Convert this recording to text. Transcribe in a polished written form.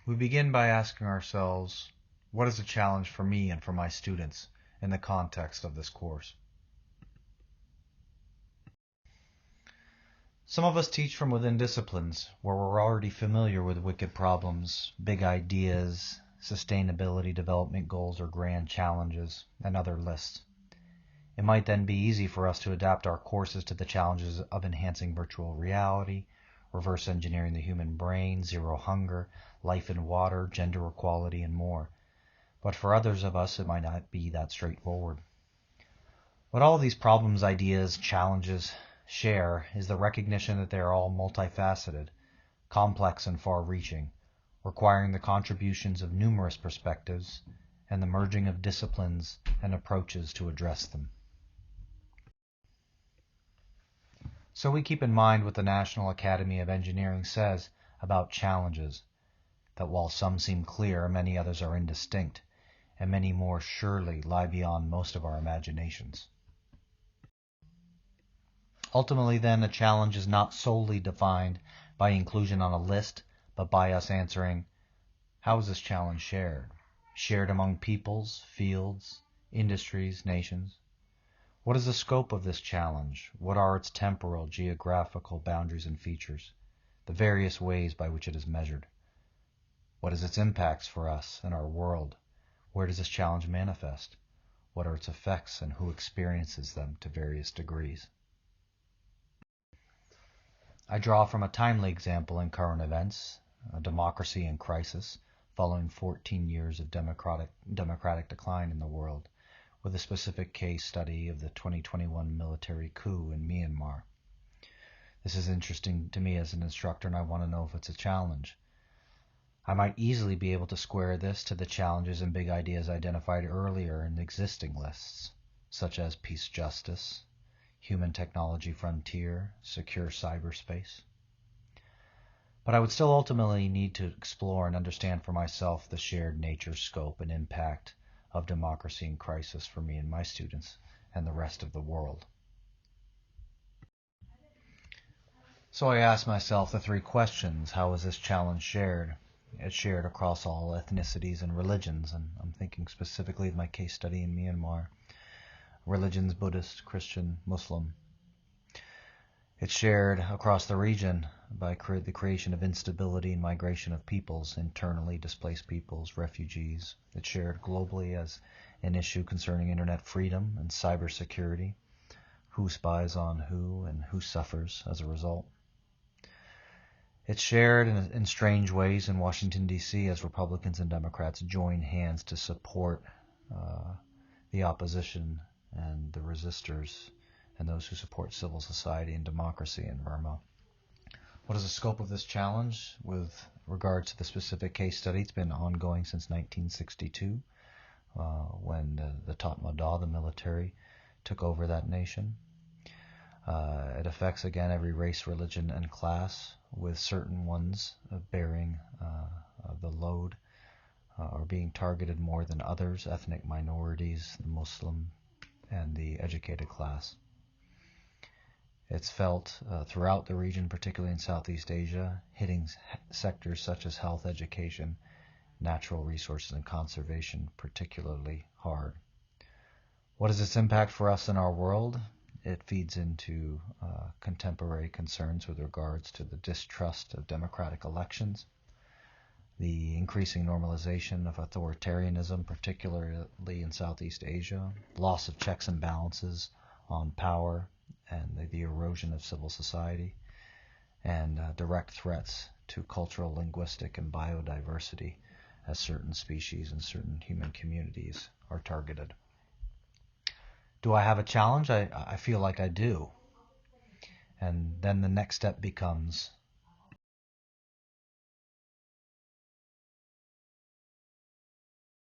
We begin by asking ourselves, what is a challenge for me and for my students in the context of this course? Some of us teach from within disciplines where we're already familiar with wicked problems, big ideas, sustainability development goals or grand challenges, and other lists. It might then be easy for us to adapt our courses to the challenges of enhancing virtual reality, reverse engineering the human brain, zero hunger, life and water, gender equality, and more. But for others of us, it might not be that straightforward. What all of these problems, ideas, challenges share is the recognition that they are all multifaceted, complex and far-reaching, requiring the contributions of numerous perspectives and the merging of disciplines and approaches to address them. So we keep in mind what the National Academy of Engineering says about challenges, that while some seem clear, many others are indistinct, and many more surely lie beyond most of our imaginations. Ultimately, then, a challenge is not solely defined by inclusion on a list, but by us answering, how is this challenge shared? Shared among peoples, fields, industries, nations? What is the scope of this challenge? What are its temporal, geographical boundaries and features? The various ways by which it is measured? What is its impacts for us and our world? Where does this challenge manifest? What are its effects and who experiences them to various degrees? I draw from a timely example in current events, a democracy in crisis, following 14 years of democratic decline in the world, with a specific case study of the 2021 military coup in Myanmar. This is interesting to me as an instructor, and I want to know if it's a challenge. I might easily be able to square this to the challenges and big ideas identified earlier in existing lists, such as peace justice, human technology frontier, secure cyberspace. But I would still ultimately need to explore and understand for myself the shared nature, scope, and impact of democracy in crisis for me and my students and the rest of the world. So I asked myself the three questions. How is this challenge shared? It's shared across all ethnicities and religions, and I'm thinking specifically of my case study in Myanmar. Religions, Buddhist, Christian, Muslim. It's shared across the region by the creation of instability and migration of peoples, internally displaced peoples, refugees. It's shared globally as an issue concerning internet freedom and cybersecurity, who spies on who and who suffers as a result. It's shared in strange ways in Washington, D.C. as Republicans and Democrats join hands to support the opposition and the resistors and those who support civil society and democracy in Burma. What is the scope of this challenge with regard to the specific case study? It's been ongoing since 1962 when the Tatmadaw, the military, took over that nation. It affects, again, every race, religion, and class, with certain ones bearing the load or being targeted more than others, ethnic minorities, the Muslim, and the educated class. It's felt throughout the region, particularly in Southeast Asia, hitting sectors such as health, education, natural resources, and conservation particularly hard. What is its impact for us in our world? It feeds into contemporary concerns with regards to the distrust of democratic elections, the increasing normalization of authoritarianism, particularly in Southeast Asia, loss of checks and balances on power, and the erosion of civil society, and direct threats to cultural, linguistic, and biodiversity as certain species and certain human communities are targeted. Do I have a challenge? I feel like I do. And then the next step becomes